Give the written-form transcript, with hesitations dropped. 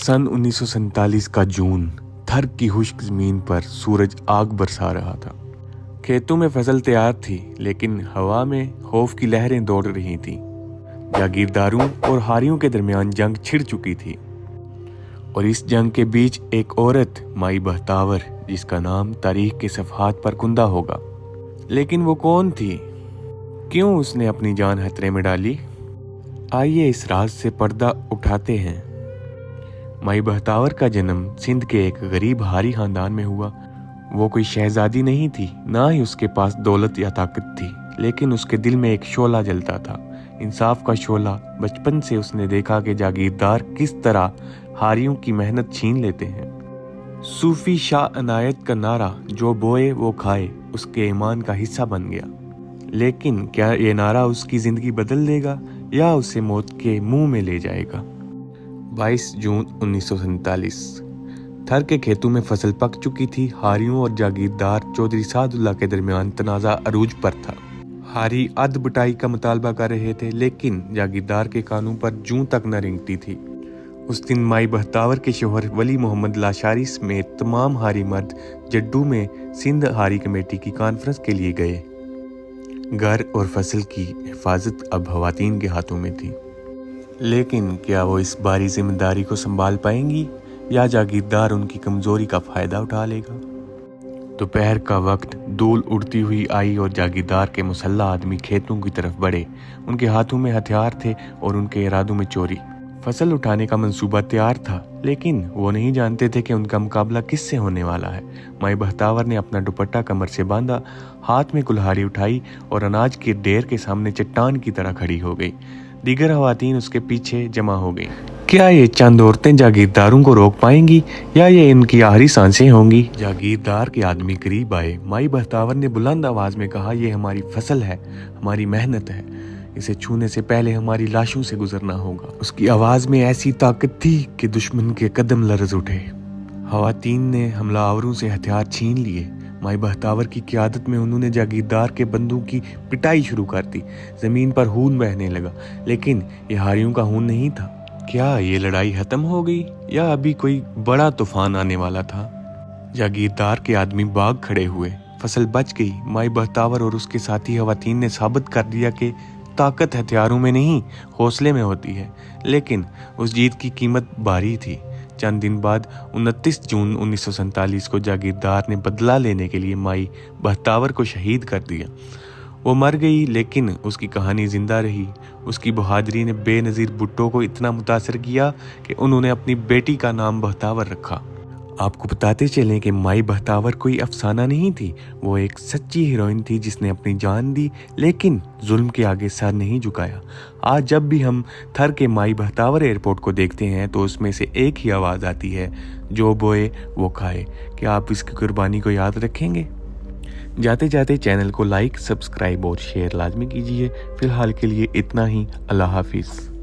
सन 1947 का जून, थर की खुश्क ज़मीन पर सूरज आग बरसा रहा था। खेतों में फसल तैयार थी, लेकिन हवा में खौफ की लहरें दौड़ रही थीं। जागीरदारों और हारियों के दरमियान जंग छिड़ चुकी थी, और इस जंग के बीच एक औरत, माई बहतावर, जिसका नाम तारीख के सफ़हात पर कुंदा होगा। लेकिन वो कौन थी? क्यों उसने अपनी जान खतरे में डाली? आइए इस राज से पर्दा उठाते हैं। माई बहतावर का जन्म सिंध के एक गरीब हारी खानदान में हुआ। वो कोई शहजादी नहीं थी, ना ही उसके पास दौलत या ताकत थी, लेकिन उसके दिल में एक शोला जलता था, इंसाफ का शोला। बचपन से उसने देखा कि जागीरदार किस तरह हारियों की मेहनत छीन लेते हैं। सूफी शाह अनायत का नारा, जो बोए वो खाए, उसके ईमान का हिस्सा बन गया। लेकिन क्या ये नारा उसकी जिंदगी बदल देगा या उसे मौत के मुंह में ले जाएगा? 22 जून 1947। थर के खेतों में फसल पक चुकी थी। हारियों और जागीरदार चौधरी सादुल्ला के दरमियान तनाज़ा अरूज पर था। हारी अद बटाई का मुतालबा कर रहे थे, लेकिन जागीरदार के कानों पर जूं तक न रेंगती थी। उस दिन माई बहतावर के शोहर वली मोहम्मद लाशारी समेत तमाम हारी मर्द जड्डू में सिंध हारी कमेटी की कॉन्फ्रेंस के लिए गए। घर और फसल की हिफाजत अब खवातीन के हाथों में थी, लेकिन क्या वो इस भारी जिम्मेदारी को संभाल पाएंगी या जागीरदार उनकी कमजोरी का फायदा उठा लेगा? दोपहर का वक्त, धूल उड़ती हुई आई और जागीरदार के मुसल्ला आदमी खेतों की तरफ बढ़े। उनके हाथों में हथियार थे और उनके इरादों में चोरी। फसल उठाने का मंसूबा तैयार था, लेकिन वो नहीं जानते थे कि उनका मुकाबला किससे होने वाला है। माई बहतावर ने अपना दुपट्टा कमर से बांधा, हाथ में कुल्हाड़ी उठाई और अनाज के ढेर के सामने चट्टान की तरह खड़ी हो गई। दीगर खवातीन उसके पीछे जमा हो गई। क्या ये चंद औरतें जागीरदारों को रोक पाएंगी या ये इनकी आखिरी सांसें होंगी? जागीरदार के आदमी करीब आए। माई बहतावर ने बुलंद आवाज में कहा, ये हमारी फसल है, हमारी मेहनत है, इसे छूने से पहले हमारी लाशों से गुजरना होगा। उसकी आवाज में ऐसी ताकत थी कि दुश्मन के कदम लरज उठे। खवातीन ने हमलावरों से हथियार छीन लिए। माई बहतावर की क़यादत में उन्होंने जागीरदार के बंदूक की पिटाई शुरू कर दी। जमीन पर खून बहने लगा, लेकिन ये हारियों का खून नहीं था। क्या ये लड़ाई खत्म हो गई या अभी कोई बड़ा तूफान आने वाला था? जागीरदार के आदमी भाग खड़े हुए। फसल बच गई। माई बहतावर और उसके साथी खवातीन ने साबित कर दिया कि ताकत हथियारों में नहीं, हौसले में होती है। लेकिन उस जीत की कीमत भारी थी। चंद दिन बाद 29 जून 1947 को जागीरदार ने बदला लेने के लिए माई बहतावर को शहीद कर दिया। वो मर गई, लेकिन उसकी कहानी जिंदा रही। उसकी बहादुरी ने बेनज़ीर भुट्टो को इतना मुतासर किया कि उन्होंने अपनी बेटी का नाम बहतावर रखा। आपको बताते चलें कि माई बहतावर कोई अफसाना नहीं थी, वो एक सच्ची हीरोइन थी जिसने अपनी जान दी, लेकिन जुल्म के आगे सर नहीं झुकाया। आज जब भी हम थर के माई बहतावर एयरपोर्ट को देखते हैं तो उसमें से एक ही आवाज़ आती है, जो बोए वो खाए। क्या आप इसकी कुर्बानी को याद रखेंगे? जाते जाते चैनल को लाइक, सब्सक्राइब और शेयर लाजमी कीजिए। फिलहाल के लिए इतना ही। अल्लाह हाफिज़।